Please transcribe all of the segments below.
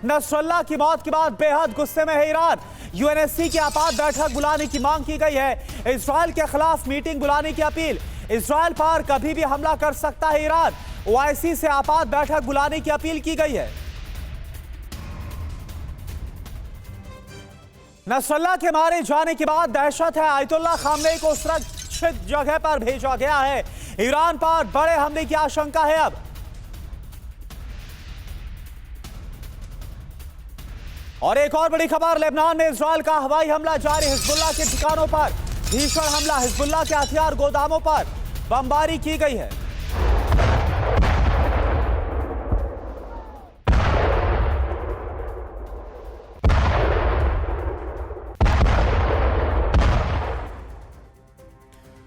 Nasrallah की मौत के बाद बेहद गुस्से में है ईरान। यूएनएससी की आपात बैठक बुलाने की मांग की गई है। इजराइल के खिलाफ मीटिंग बुलाने की अपील। इजराइल पर कभी भी हमला कर सकता है ईरान। ओआईसी से आपात बैठक बुलाने की अपील की गई है। नसरुल्लाह के मारे जाने के बाद दहशत है। आयतुल्लाह खामनेई को सुरक्षित जगह पर भेजा गया है। ईरान पर बड़े हमले की आशंका है। अब और एक और बड़ी खबर, लेबनान में इजराइल का हवाई हमला जारी। हिजबुल्लाह के ठिकानों पर भीषण हमला। हिजबुल्लाह के हथियार गोदामों पर बमबारी की गई है।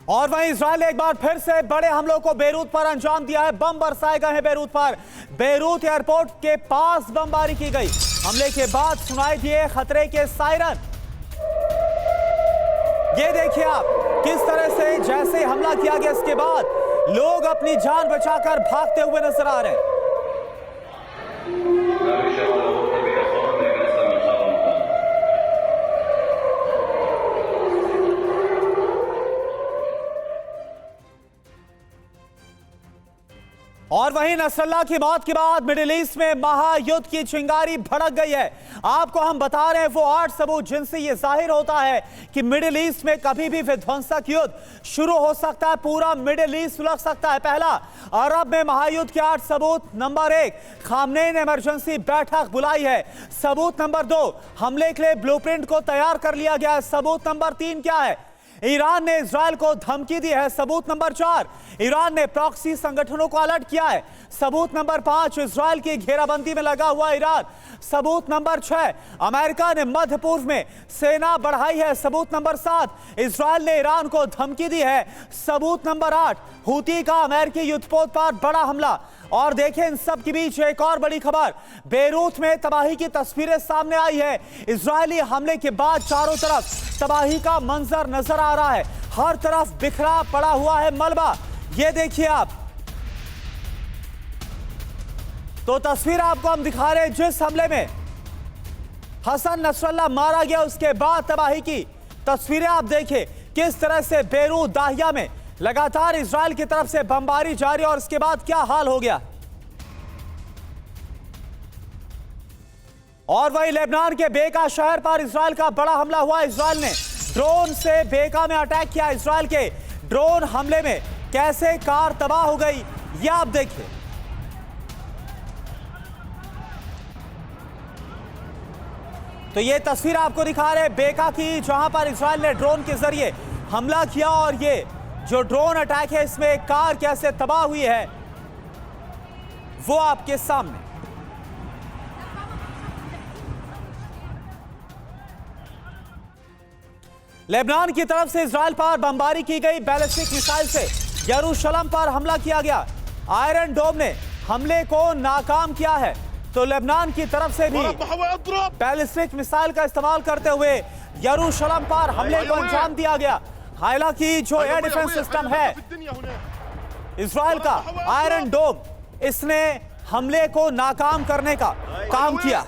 और वहीं इजराइल ने एक बार फिर से बड़े हमलों को बेरूत पर अंजाम दिया है। बम बरसाए गए हैं बेरूत पर। बेरूत एयरपोर्ट के पास बमबारी की गई। हमले के बाद सुनाई दिए खतरे के सायरन। ये देखिए आप, किस तरह से जैसे हमला किया गया इसके बाद लोग अपनी जान बचाकर भागते हुए नजर आ रहे हैं। और वहीं नसरुल्लाह की मौत के बाद मिडिल ईस्ट में महायुद्ध की चिंगारी भड़क गई है। आपको हम बता रहे हैं वो 8 सबूत जिनसे ये जाहिर होता है कि मिडिल ईस्ट में कभी भी विध्वंसक युद्ध शुरू हो सकता है। पूरा मिडिल ईस्ट सुलग सकता है। पहला, अरब में महायुद्ध के 8 सबूत। नंबर 1, खामनेई ने इमरजेंसी बैठक बुलाई है। सबूत नंबर 2, हमले के लिए ब्लूप्रिंट को तैयार कर लिया गया है। सबूत नंबर 3 क्या है? ईरान ने इजराइल को धमकी दी है। सबूत नंबर 4, ईरान ने प्रॉक्सी संगठनों को अलर्ट किया है। सबूत नंबर 5, इजराइल की घेराबंदी में लगा हुआ ईरान। सबूत नंबर 6, अमेरिका ने मध्य पूर्व में सेना बढ़ाई है। सबूत नंबर 7, इजराइल ने ईरान को धमकी दी है। सबूत नंबर 8, हूती का अमेरिकी युद्धपोत पर बड़ा हमला। और देखें इन सब के बीच एक और बड़ी खबर, बेरूत में तबाही की तस्वीरें सामने आई है। इजरायली हमले के बाद चारों तरफ तबाही का मंजर नजर आ रहा है। हर तरफ बिखरा पड़ा हुआ है मलबा। ये देखिए आप, तो तस्वीर आपको हम दिखा रहे हैं जिस हमले में हसन नसरुल्लाह मारा गया उसके बाद तबाही की तस्वीरें आप देखिए। किस तरह से बेरूत दाहिया में लगातार इजराइल की तरफ से बमबारी जारी और इसके बाद क्या हाल हो गया। और वही लेबनान के बेका शहर पर इजराइल का बड़ा हमला हुआ। इजराइल ने ड्रोन से बेका में अटैक किया। इजराइल के ड्रोन हमले में कैसे कार तबाह हो गई यह आप देखिए। तो ये तस्वीर आपको दिखा रहे बेका की, जहां पर इजराइल ने ड्रोन के जरिए हमला किया और ये जो ड्रोन अटैक है इसमें एक कार कैसे तबाह हुई है वो आपके सामने। लेबनान की तरफ से इजराइल पर बमबारी की गई। बैलिस्टिक मिसाइल से यरूशलेम पर हमला किया गया। आयरन डोम ने हमले को नाकाम किया है। तो लेबनान की तरफ से भी बैलिस्टिक मिसाइल का इस्तेमाल करते हुए यरूशलेम पर हमले को अंजाम दिया गया। हालांकि जो एयर डिफेंस सिस्टम है इजराइल का आयरन डोम, इसने हमले को नाकाम करने का काम किया।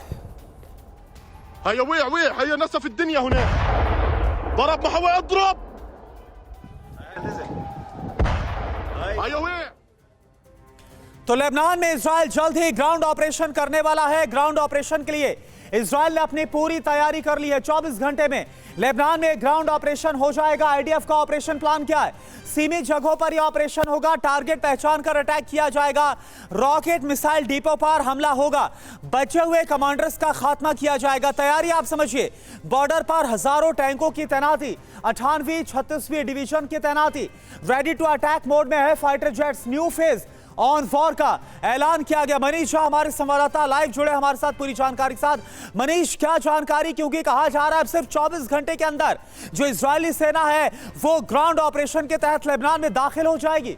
तो लेबनान में इजराइल जल्द ही ग्राउंड ऑपरेशन करने वाला है। ग्राउंड ऑपरेशन के लिए इजराइल ने अपनी पूरी तैयारी कर ली है। 24 घंटे में लेबनान में ग्राउंड ऑपरेशन हो जाएगा। आईडीएफ का ऑपरेशन प्लान क्या है? सीमित जगहों पर यह ऑपरेशन होगा। टारगेट पहचान कर अटैक किया जाएगा। रॉकेट मिसाइल डिपो पर हमला होगा। बचे हुए कमांडर्स का खात्मा किया जाएगा। तैयारी आप समझिए, बॉर्डर पर हजारों टैंकों की तैनाती, 98वीं 36वीं डिवीजन की तैनाती रेडी टू अटैक मोड में है। Fighter jets new phase on war का ऐलान किया गया। मनीष शाह हमारे संवाददाता लाइव जुड़े हमारे साथ पूरी जानकारी के साथ। मनीष, क्या जानकारी, क्योंकि कहा जा रहा है अब सिर्फ 24 घंटे के अंदर जो इजरायली सेना है वो ग्राउंड ऑपरेशन के तहत लेबनान में दाखिल हो जाएगी।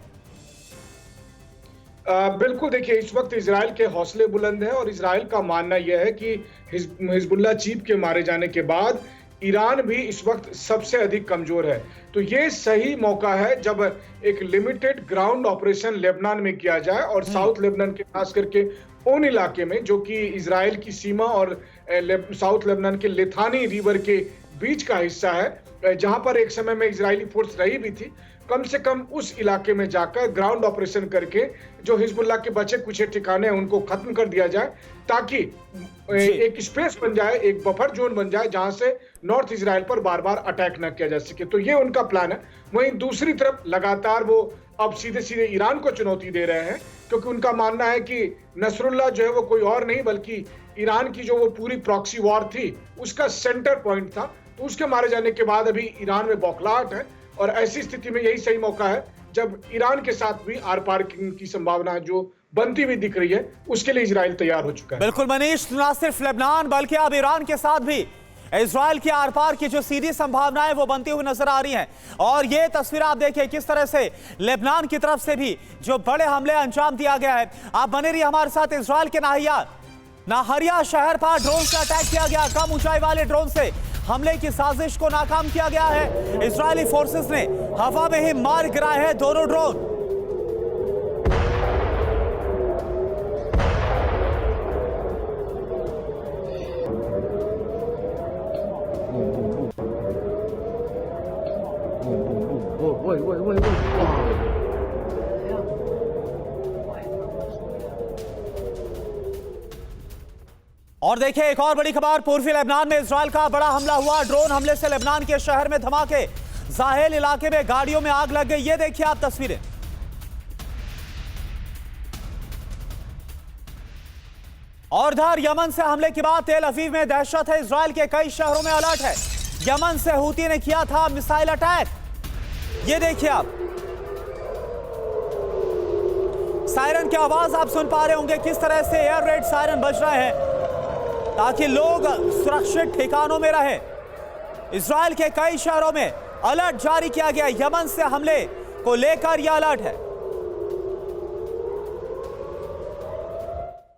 बिल्कुल, देखिए इस वक्त इजराइल के हौसले बुलंद हैं और इजराइल का मानना यह है कि हिजबुल्लाह चीफ के मारे जाने के बाद ईरान भी इस वक्त सबसे अधिक कमजोर है। तो ये सही मौका है जब एक लिमिटेड ग्राउंड ऑपरेशन लेबनान में किया जाए और साउथ लेबनान के खास करके उन इलाके में जो कि इजराइल की सीमा और साउथ लेबनान के लिथानी रिवर के बीच का हिस्सा है, जहां पर एक समय में इजरायली फोर्स रही भी थी, कम से कम उस इलाके में जाकर ग्राउंड ऑपरेशन करके जो हिजबुल्लाह के बचे कुछ ठिकाने हैं उनको खत्म कर दिया जाए, ताकि एक स्पेस बन जाए, एक बफर जोन बन जाए जहां से नॉर्थ इजराइल पर बार बार अटैक न किया जा सके। तो ये उनका प्लान है। वहीं दूसरी तरफ लगातार वो अब सीधे सीधे ईरान को चुनौती दे रहे हैं, क्योंकि उनका मानना है कि नसरुल्लाह जो है वो कोई और नहीं बल्कि ईरान की जो वो पूरी प्रॉक्सी वॉर थी उसका सेंटर पॉइंट था। तो उसके मारे जाने के बाद अभी ईरान में बौखलाहट है, और ऐसी स्थिति में यही सही मौका है जब ईरान के साथ भी आर पार की संभावना जो बनती हुई दिख रही है, उसके लिए इजराइल तैयार हो चुका है। बिल्कुल मनीष, न सिर्फ लेबनान बल्कि अब ईरान के साथ भी इजराइल की आर पार की जो सीधी संभावनाएं वो बनती हुई नजर आ रही हैं। और ये तस्वीर आप देखिए किस तरह से लेबनान की तरफ से भी जो बड़े हमले अंजाम दिया गया है। आप बने रहिए हमारे साथ। इजराइल के नाहरिया शहर पर ड्रोन से अटैक किया गया। कम ऊंचाई वाले ड्रोन से हमले की साजिश को नाकाम किया गया है। इजरायली फोर्सेस ने हवा में ही मार गिराए हैं दोनों ड्रोन। और देखिए एक और बड़ी खबर, पूर्वी लेबनान में इजराइल का बड़ा हमला हुआ। ड्रोन हमले से लेबनान के शहर में धमाके, जाहेल इलाके में गाड़ियों में आग लग गई। ये देखिए आप तस्वीरें। और इधर यमन से हमले के बाद तेल अवीव में दहशत है। इजराइल के कई शहरों में अलर्ट है। यमन से हूती ने किया था मिसाइल अटैक। ये देखिए आप, सायरन की आवाज आप सुन पा रहे होंगे किस तरह से एयर रेड सायरन बज रहे हैं ताकि लोग सुरक्षित ठिकानों में रहे। इजराइल के कई शहरों में अलर्ट जारी किया गया। यमन से हमले को लेकर यह अलर्ट है।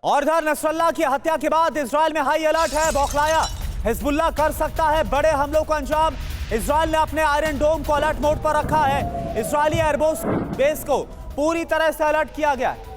और इधर नसरुल्लाह की हत्या के बाद इजराइल में हाई अलर्ट है। बौखलाया हिजबुल्लाह कर सकता है बड़े हमलों को अंजाम। इजराइल ने अपने आयरन डोम को अलर्ट मोड पर रखा है। इजरायली एयरबेस बेस को पूरी तरह से अलर्ट किया गया है।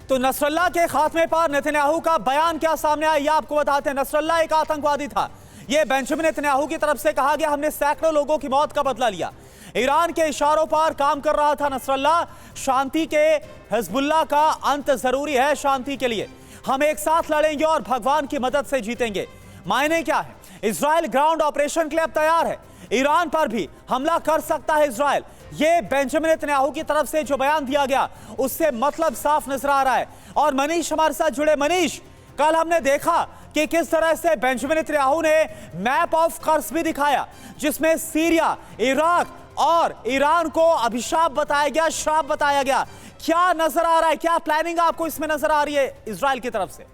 तो नसरुल्लाह के खात्मे पर नेतन्याहू का बयान क्या सामने आया, ये आपको बताते हैं। नसरुल्लाह एक आतंकवादी था, ये बेंजामिन नेतन्याहू की तरफ से कहा गया। हमने सैकड़ों लोगों की मौत का बदला लिया। ईरान के इशारों पर काम कर रहा था नसरुल्लाह। शांति के हिजबुल्लाह का अंत जरूरी है। शांति के लिए हम एक साथ लड़ेंगे और भगवान की मदद से जीतेंगे। मायने क्या है? इजराइल ग्राउंड ऑपरेशन के लिए अब तैयार है। ईरान पर भी हमला कर सकता है इजराइल। ये बेंजामिन नेतन्याहू की तरफ से जो बयान दिया गया उससे मतलब साफ नजर आ रहा है। और मनीष हमारे साथ जुड़े। मनीष, कल हमने देखा कि किस तरह से बेंजामिन नेतन्याहू ने मैप ऑफ कर्स भी दिखाया, जिसमें सीरिया, इराक और ईरान को अभिशाप बताया गया, श्राप बताया गया। क्या नजर आ रहा है, क्या प्लानिंग आपको इसमें नजर आ रही है इजराइल की तरफ से?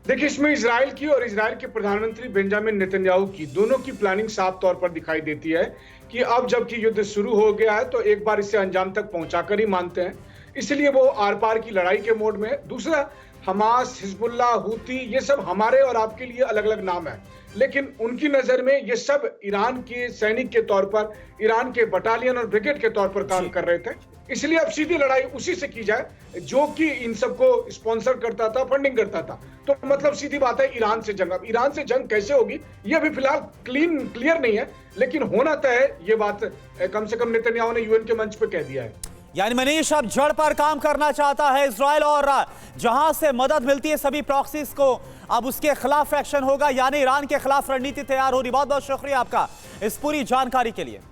देखिए, इसमें इजराइल की और इजराइल के प्रधानमंत्री बेंजामिन नेतन्याहू की दोनों की प्लानिंग साफ तौर पर दिखाई देती है कि अब जबकि युद्ध शुरू हो गया है तो एक बार इसे अंजाम तक पहुंचाकर ही मानते हैं। इसलिए वो आर पार की लड़ाई के मोड में है। दूसरा, हमास, हिजबुल्लाह, हूती, ये सब हमारे और आपके लिए अलग अलग नाम है, लेकिन उनकी नजर में ये सब ईरान के सैनिक के तौर पर, ईरान के बटालियन और ब्रिगेड के तौर पर काम कर रहे थे। इसलिए अब सीधी लड़ाई उसी से की जाए जो कि इन सबको स्पॉन्सर करता था, फंडिंग करता था। तो मतलब सीधी बात है, ईरान से जंग। अब ईरान से जंग कैसे होगी ये अभी फिलहाल क्लियर नहीं है, लेकिन होना तय है। ये बात कम से कम नेतन्याहू ने यूएन के मंच पे कह दिया है। यानी मनीष अब जड़ पर काम करना चाहता है इजराइल, और जहां से मदद मिलती है सभी प्रॉक्सीज को अब उसके खिलाफ एक्शन होगा। यानी ईरान के खिलाफ रणनीति तैयार हो रही। बहुत बहुत शुक्रिया आपका इस पूरी जानकारी के लिए।